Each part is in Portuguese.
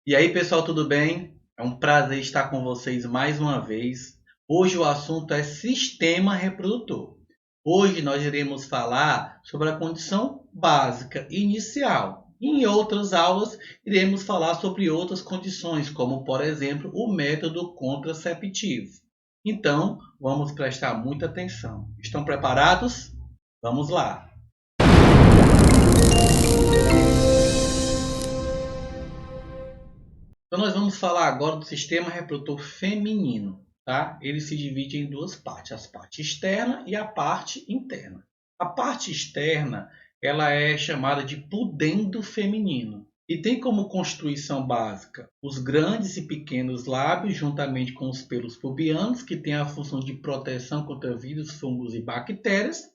E aí, pessoal, tudo bem? É um prazer estar com vocês mais uma vez. Hoje o assunto é sistema reprodutor. Hoje nós iremos falar sobre a condição básica inicial. Em outras aulas, iremos falar sobre outras condições, como, por exemplo, o método contraceptivo. Então, vamos prestar muita atenção. Estão preparados? Vamos lá! Então nós vamos falar agora do sistema reprodutor feminino, tá? Ele se divide em duas partes, a parte externa e a parte interna. A parte externa, ela é chamada de pudendo feminino e tem como constituição básica os grandes e pequenos lábios, juntamente com os pelos pubianos, que têm a função de proteção contra vírus, fungos e bactérias.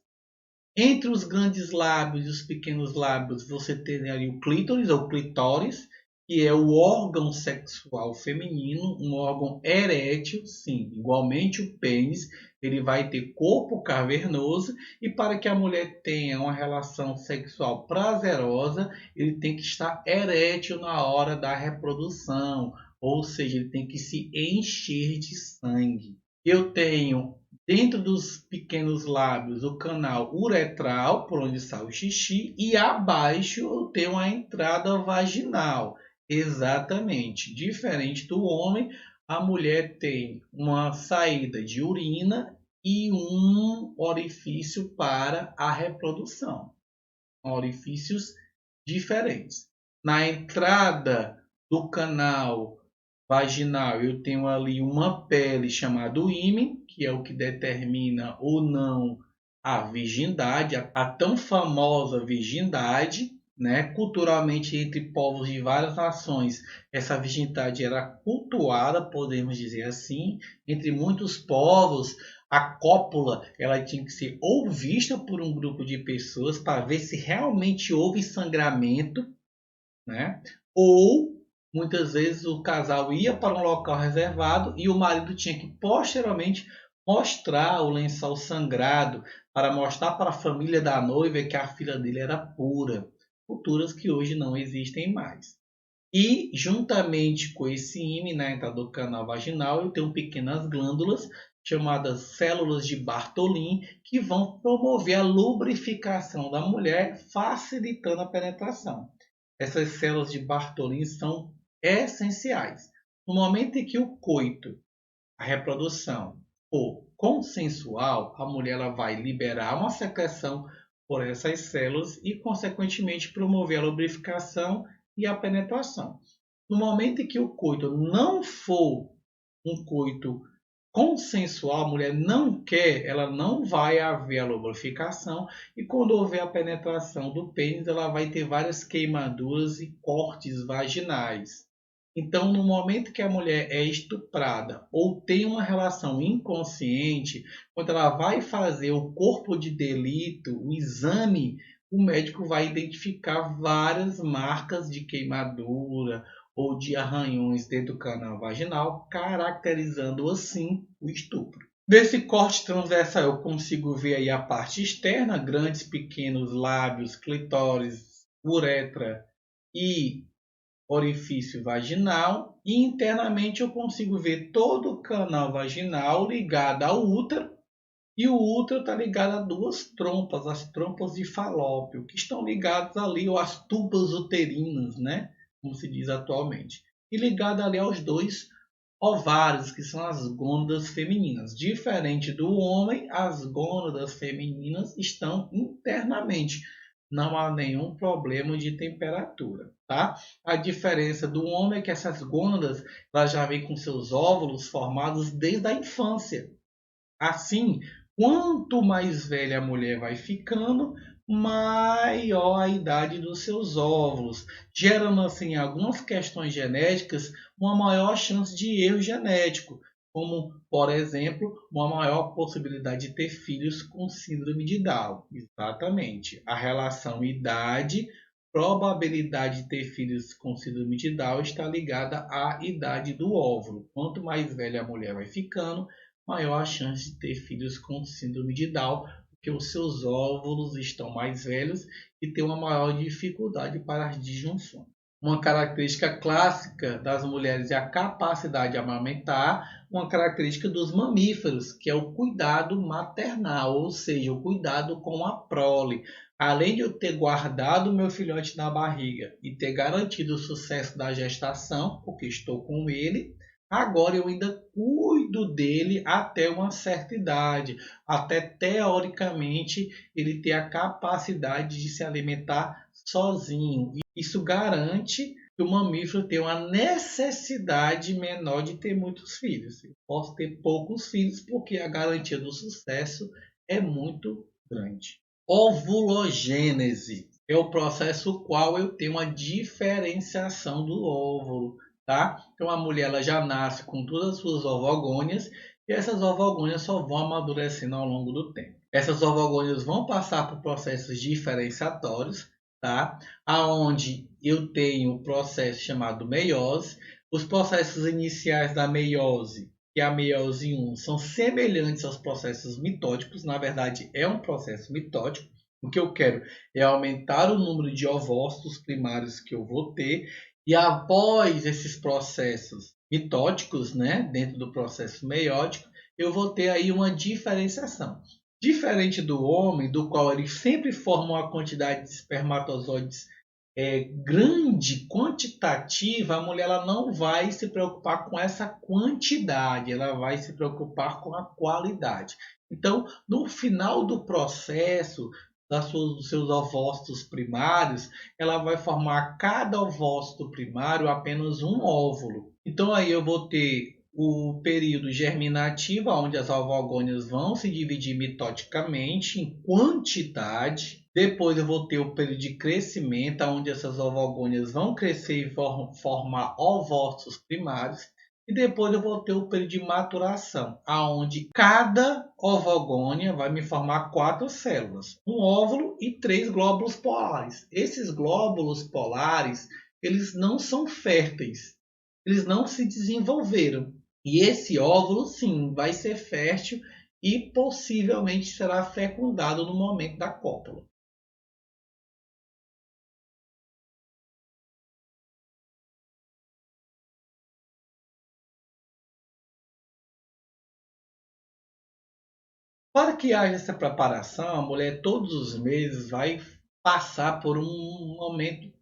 Entre os grandes lábios e os pequenos lábios, você tem ali o clítoris ou clitóris, que é o órgão sexual feminino, um órgão erétil, sim, igualmente o pênis, ele vai ter corpo cavernoso e para que a mulher tenha uma relação sexual prazerosa, ele tem que estar erétil na hora da reprodução, ou seja, ele tem que se encher de sangue. Eu tenho dentro dos pequenos lábios o canal uretral, por onde sai o xixi, e abaixo eu tenho a entrada vaginal. Exatamente. Diferente do homem, a mulher tem uma saída de urina e um orifício para a reprodução. Orifícios diferentes. Na entrada do canal vaginal, eu tenho ali uma pele chamada ímen, que é o que determina ou não a virgindade, a tão famosa virgindade, né? Culturalmente, entre povos de várias nações, essa virgindade era cultuada, podemos dizer assim. Entre muitos povos, a cópula ela tinha que ser ou vista por um grupo de pessoas para ver se realmente houve sangramento, né? Ou muitas vezes o casal ia para um local reservado e o marido tinha que posteriormente mostrar o lençol sangrado para mostrar para a família da noiva que a filha dele era pura. Culturas que hoje não existem mais. E juntamente com esse ímã na entrada do canal vaginal, eu tenho pequenas glândulas chamadas células de Bartholin que vão promover a lubrificação da mulher, facilitando a penetração. Essas células de Bartholin são essenciais. No momento em que o coito, a reprodução, for consensual, a mulher ela vai liberar uma secreção por essas células e, consequentemente, promover a lubrificação e a penetração. No momento em que o coito não for um coito consensual, a mulher não quer, ela não vai haver a lubrificação e quando houver a penetração do pênis, ela vai ter várias queimaduras e cortes vaginais. Então, no momento que a mulher é estuprada ou tem uma relação inconsciente, quando ela vai fazer o corpo de delito, o exame, o médico vai identificar várias marcas de queimadura ou de arranhões dentro do canal vaginal, caracterizando assim o estupro. Nesse corte transversal eu consigo ver aí a parte externa, grandes, pequenos lábios, clitóris, uretra e orifício vaginal. E internamente eu consigo ver todo o canal vaginal ligado ao útero. E o útero está ligado a duas trompas, as trompas de Falópio, que estão ligadas ali às tubas uterinas, né? Como se diz atualmente. E ligado ali aos dois ovários, que são as gônadas femininas. Diferente do homem, as gônadas femininas estão internamente. Não há nenhum problema de temperatura, tá? A diferença do homem é que essas gônadas elas já vêm com seus óvulos formados desde a infância. Assim, quanto mais velha a mulher vai ficando, maior a idade dos seus óvulos, gerando assim algumas questões genéticas uma maior chance de erro genético, como, por exemplo, uma maior possibilidade de ter filhos com síndrome de Down. Exatamente. A relação idade probabilidade de ter filhos com síndrome de Down está ligada à idade do óvulo. Quanto mais velha a mulher vai ficando, maior a chance de ter filhos com síndrome de Down, porque os seus óvulos estão mais velhos e tem uma maior dificuldade para as disjunções. Uma característica clássica das mulheres é a capacidade de amamentar, uma característica dos mamíferos, que é o cuidado maternal, ou seja, o cuidado com a prole. Além de eu ter guardado o meu filhote na barriga e ter garantido o sucesso da gestação, porque estou com ele, agora eu ainda cuido dele até uma certa idade, até teoricamente ele ter a capacidade de se alimentar sozinho. Isso garante que o mamífero tenha uma necessidade menor de ter muitos filhos. Eu posso ter poucos filhos porque a garantia do sucesso é muito grande. Ovulogênese é o processo qual eu tenho uma diferenciação do óvulo, tá? Então a mulher ela já nasce com todas as suas ovogônias e essas ovogônias só vão amadurecendo ao longo do tempo. Essas ovogônias vão passar por processos diferenciatórios, tá? Aonde eu tenho o processo chamado meiose. Os processos iniciais da meiose, que é a meiose 1, são semelhantes aos processos mitóticos. Na verdade, é um processo mitótico. O que eu quero é aumentar o número de ovócitos primários que eu vou ter. E após esses processos mitóticos, né, dentro do processo meiótico, eu vou ter aí uma diferenciação. Diferente do homem, do qual ele sempre forma uma quantidade de espermatozoides grande, quantitativa, a mulher ela não vai se preocupar com essa quantidade, ela vai se preocupar com a qualidade. Então, no final do processo, dos seus ovócitos primários, ela vai formar cada ovócito primário apenas um óvulo. Então, aí eu vou ter o período germinativo, onde as ovogônias vão se dividir mitoticamente em quantidade. Depois eu vou ter o período de crescimento, onde essas ovogônias vão crescer e formar ovócitos primários. E depois eu vou ter o período de maturação, aonde cada ovogônia vai me formar 4 células, um óvulo e 3 glóbulos polares. Esses glóbulos polares, eles não são férteis, eles não se desenvolveram. E esse óvulo, sim, vai ser fértil e possivelmente será fecundado no momento da cópula. Para que haja essa preparação, a mulher todos os meses vai passar por um momento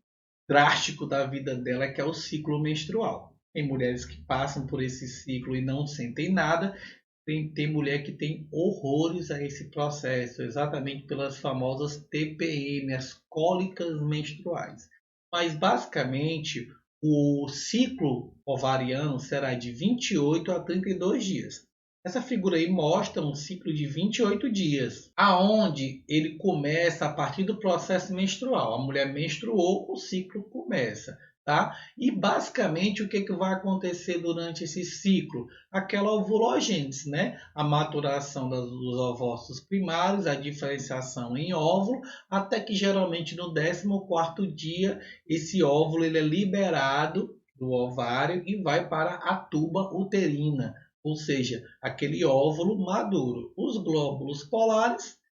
drástico da vida dela, que é o ciclo menstrual. Tem mulheres que passam por esse ciclo e não sentem nada, tem mulher que tem horrores a esse processo, exatamente pelas famosas TPM, as cólicas menstruais. Mas basicamente o ciclo ovariano será de 28 a 32 dias. Essa figura aí mostra um ciclo de 28 dias, aonde ele começa a partir do processo menstrual. A mulher menstruou, o ciclo começa. Tá? E basicamente o que vai acontecer durante esse ciclo? Aquela ovulogênese, né? A maturação dos ovócitos primários, a diferenciação em óvulo, até que geralmente no 14º dia esse óvulo ele é liberado do ovário e vai para a tuba uterina, ou seja, aquele óvulo maduro. Os glóbulos polares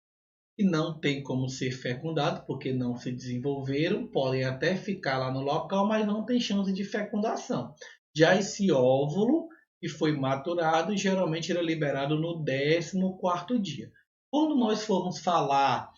que não tem como ser fecundado porque não se desenvolveram, podem até ficar lá no local, mas não tem chance de fecundação. Já esse óvulo que foi maturado, geralmente era liberado no 14º dia. Quando nós formos falar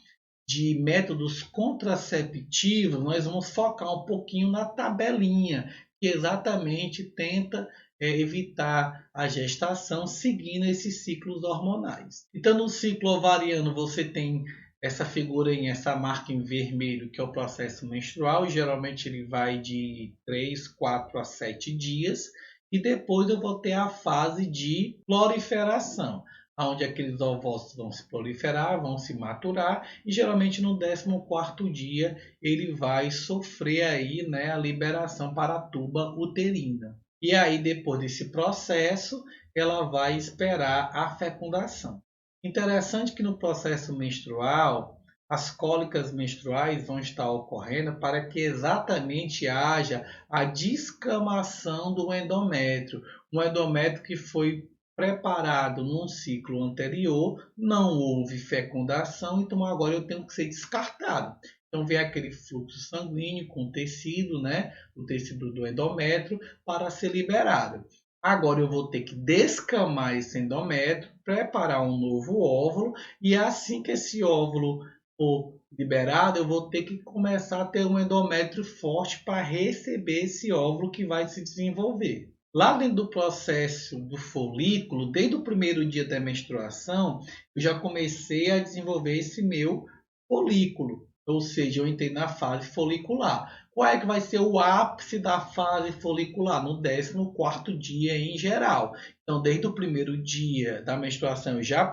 de métodos contraceptivos, nós vamos focar um pouquinho na tabelinha, que exatamente tenta evitar a gestação seguindo esses ciclos hormonais. Então, no ciclo ovariano, você tem essa figura essa marca em vermelho, que é o processo menstrual. Geralmente ele vai de 3, 4 a 7 dias. E depois eu vou ter a fase de proliferação, onde aqueles ovócitos vão se proliferar, vão se maturar, e geralmente no 14º dia ele vai sofrer aí, né, a liberação para a tuba uterina. E aí depois desse processo, ela vai esperar a fecundação. Interessante que no processo menstrual, as cólicas menstruais vão estar ocorrendo para que exatamente haja a descamação do endométrio, um endométrio que foi preparado num ciclo anterior, não houve fecundação, então agora eu tenho que ser descartado. Então vem aquele fluxo sanguíneo com o tecido, né? O tecido do endométrio para ser liberado. Agora eu vou ter que descamar esse endométrio, preparar um novo óvulo e assim que esse óvulo for liberado, eu vou ter que começar a ter um endométrio forte para receber esse óvulo que vai se desenvolver. Lá dentro do processo do folículo, desde o primeiro dia da menstruação, eu já comecei a desenvolver esse meu folículo, ou seja, eu entrei na fase folicular. Qual é que vai ser o ápice da fase folicular? No 14º dia em geral. Então, desde o primeiro dia da menstruação, eu já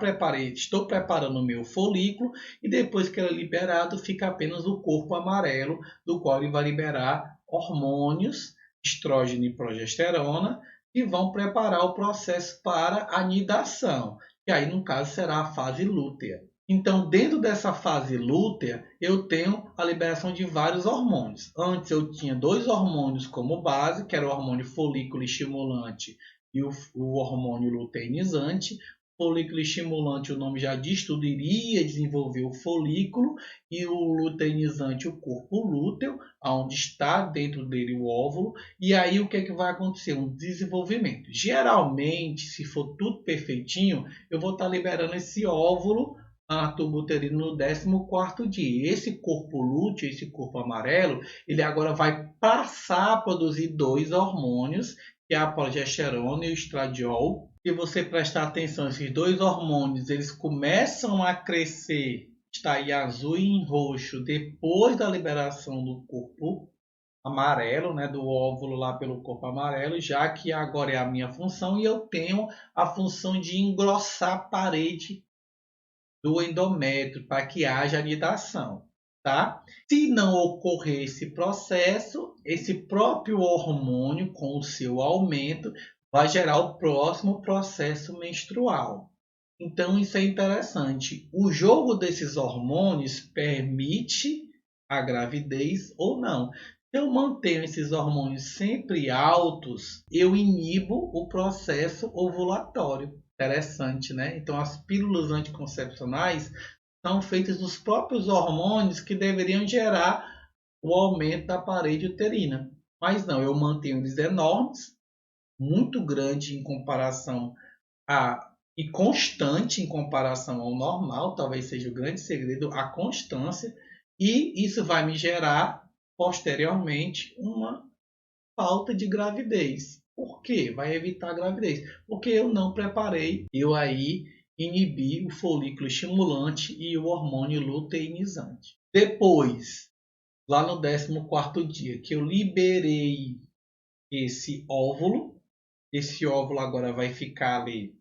estou preparando o meu folículo e depois que ele é liberado, fica apenas o corpo amarelo, do qual ele vai liberar hormônios, estrógeno e progesterona, que vão preparar o processo para a nidação. E aí, no caso, será a fase lútea. Então, dentro dessa fase lútea, eu tenho a liberação de vários hormônios. Antes eu tinha 2 hormônios como base, que era o hormônio folículo estimulante e o hormônio luteinizante. Folículo estimulante, o nome já diz tudo, iria desenvolver o folículo, e o luteinizante, o corpo lúteo, onde está dentro dele o óvulo. E aí o que é que vai acontecer? Um desenvolvimento. Geralmente, se for tudo perfeitinho, eu vou estar liberando esse óvulo a tubo uterino no 14º dia. Esse corpo lúteo, esse corpo amarelo, ele agora vai passar a produzir 2 hormônios, que é a progesterona e o estradiol. Se você prestar atenção, esses 2 hormônios, eles começam a crescer, está aí azul e em roxo, depois da liberação do corpo amarelo, né, do óvulo lá pelo corpo amarelo, já que agora é a minha função e eu tenho a função de engrossar a parede do endométrio para que haja anidação, tá? Se não ocorrer esse processo, esse próprio hormônio, com o seu aumento, vai gerar o próximo processo menstrual. Então, isso é interessante. O jogo desses hormônios permite a gravidez ou não. Se eu mantenho esses hormônios sempre altos, eu inibo o processo ovulatório. Interessante, né? Então, as pílulas anticoncepcionais são feitas dos próprios hormônios que deveriam gerar o aumento da parede uterina. Mas não, eu mantenho eles enormes, muito grande em comparação e constante em comparação ao normal, talvez seja o grande segredo, a constância, e isso vai me gerar posteriormente uma falta de gravidez. Por quê? Vai evitar a gravidez. Porque eu não preparei, eu aí inibi o folículo estimulante e o hormônio luteinizante. Depois, lá no 14º dia, que eu liberei esse óvulo agora vai ficar ali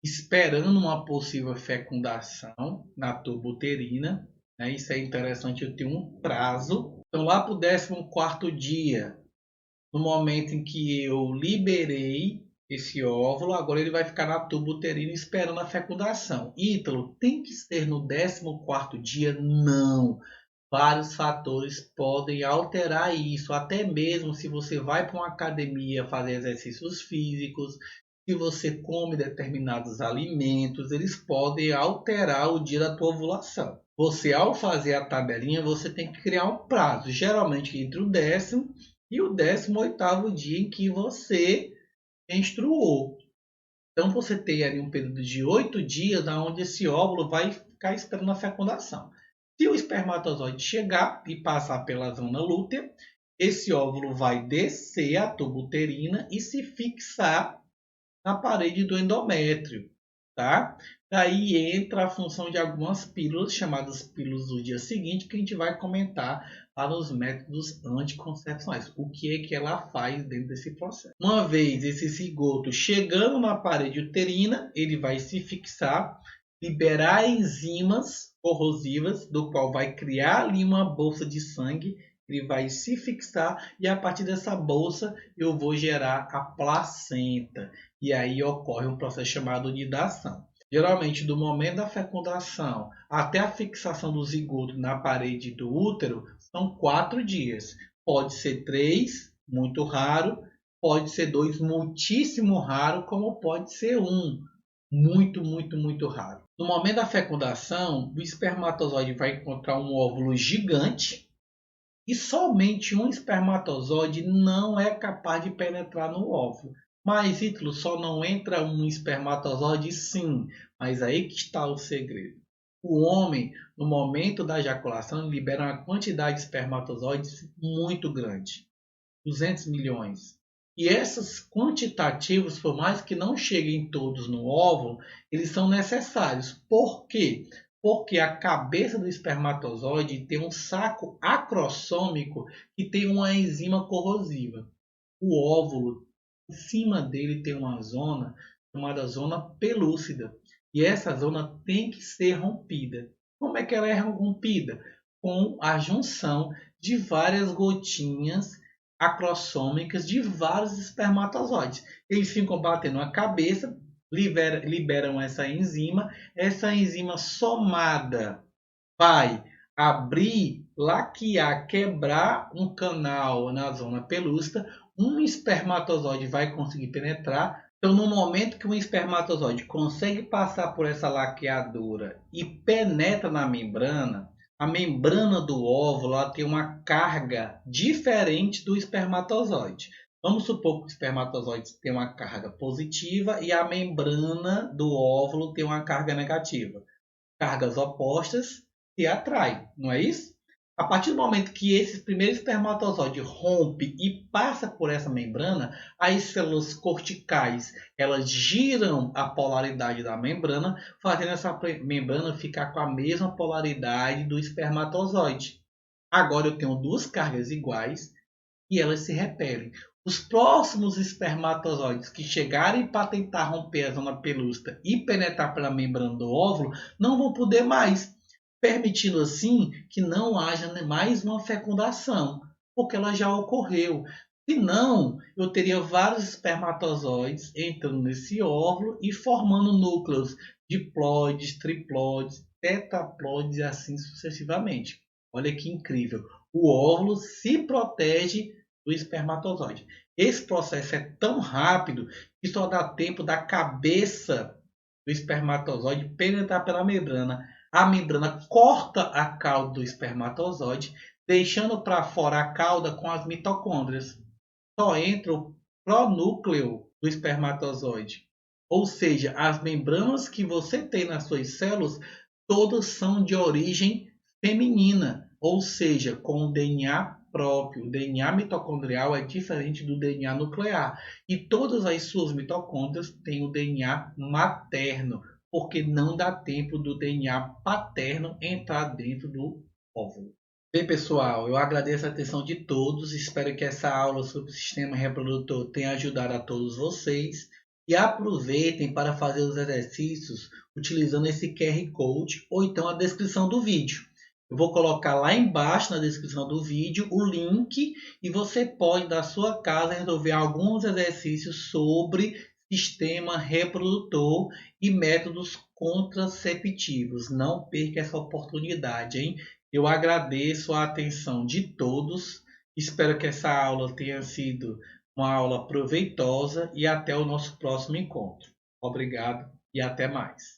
esperando uma possível fecundação na tuba uterina. Né? Isso é interessante, eu tenho um prazo. Então, lá para o 14º dia, no momento em que eu liberei esse óvulo, agora ele vai ficar na tuba uterina esperando a fecundação. Ítalo, tem que ser no 14º dia? Não. Vários fatores podem alterar isso, até mesmo se você vai para uma academia fazer exercícios físicos, se você come determinados alimentos, eles podem alterar o dia da tua ovulação. Você, ao fazer a tabelinha, você tem que criar um prazo, geralmente entre o 10º e o 18º dia em que você menstruou. Então você tem ali um período de 8 dias onde esse óvulo vai ficar esperando a fecundação. Se o espermatozoide chegar e passar pela zona lútea, esse óvulo vai descer a tuba uterina e se fixar na parede do endométrio, tá? Daí entra a função de algumas pílulas, chamadas pílulas do dia seguinte, que a gente vai comentar lá nos métodos anticoncepcionais. O que é que ela faz dentro desse processo? Uma vez esse zigoto chegando na parede uterina, ele vai se fixar, liberar enzimas corrosivas, do qual vai criar ali uma bolsa de sangue. Ele vai se fixar e a partir dessa bolsa eu vou gerar a placenta. E aí ocorre um processo chamado nidação. Geralmente, do momento da fecundação até a fixação do zigoto na parede do útero, são 4 dias. Pode ser 3, muito raro. Pode ser 2, muitíssimo raro. Como pode ser 1, muito, muito, muito raro. No momento da fecundação, o espermatozoide vai encontrar um óvulo gigante e somente um espermatozoide não é capaz de penetrar no óvulo. Mas, Ítalo, só não entra um espermatozoide sim, mas aí que está o segredo. O homem, no momento da ejaculação, libera uma quantidade de espermatozoides muito grande. 200 milhões. E esses quantitativos, por mais que não cheguem todos no óvulo, eles são necessários. Por quê? Porque a cabeça do espermatozoide tem um saco acrossômico que tem uma enzima corrosiva. O óvulo, em cima dele tem uma zona chamada zona pelúcida. E essa zona tem que ser rompida. Como é que ela é rompida? Com a junção de várias gotinhas acrossômicas de vários espermatozoides. Eles ficam batendo a cabeça, liberam essa enzima somada vai abrir, laquear, quebrar um canal na zona pelúcida, um espermatozoide vai conseguir penetrar. Então, no momento que um espermatozoide consegue passar por essa laqueadura e penetra na membrana, a membrana do óvulo ela tem uma carga diferente do espermatozoide. Vamos supor que o espermatozoide tem uma carga positiva e a membrana do óvulo tem uma carga negativa. Cargas opostas se atraem, não é isso? A partir do momento que esse primeiro espermatozoide rompe e passa por essa membrana, as células corticais elas giram a polaridade da membrana, fazendo essa membrana ficar com a mesma polaridade do espermatozoide. Agora eu tenho duas cargas iguais e elas se repelem. Os próximos espermatozoides que chegarem para tentar romper a zona pelúcida e penetrar pela membrana do óvulo não vão poder mais, permitindo assim que não haja mais uma fecundação, porque ela já ocorreu. Senão, eu teria vários espermatozoides entrando nesse óvulo e formando núcleos diploides, triploides, tetraploides e assim sucessivamente. Olha que incrível. O óvulo se protege do espermatozoide. Esse processo é tão rápido que só dá tempo da cabeça do espermatozoide penetrar pela membrana. A membrana corta a cauda do espermatozoide, deixando para fora a cauda com as mitocôndrias. Só entra o pronúcleo do espermatozoide. Ou seja, as membranas que você tem nas suas células, todas são de origem feminina, ou seja, com o DNA próprio. O DNA mitocondrial é diferente do DNA nuclear. E todas as suas mitocôndrias têm o DNA materno, porque não dá tempo do DNA paterno entrar dentro do óvulo. Bem, pessoal, eu agradeço a atenção de todos. Espero que essa aula sobre o sistema reprodutor tenha ajudado a todos vocês. E aproveitem para fazer os exercícios utilizando esse QR Code ou então a descrição do vídeo. Eu vou colocar lá embaixo na descrição do vídeo o link e você pode, da sua casa, resolver alguns exercícios sobre sistema reprodutor e métodos contraceptivos. Não perca essa oportunidade, hein? Eu agradeço a atenção de todos. Espero que essa aula tenha sido uma aula proveitosa e até o nosso próximo encontro. Obrigado e até mais.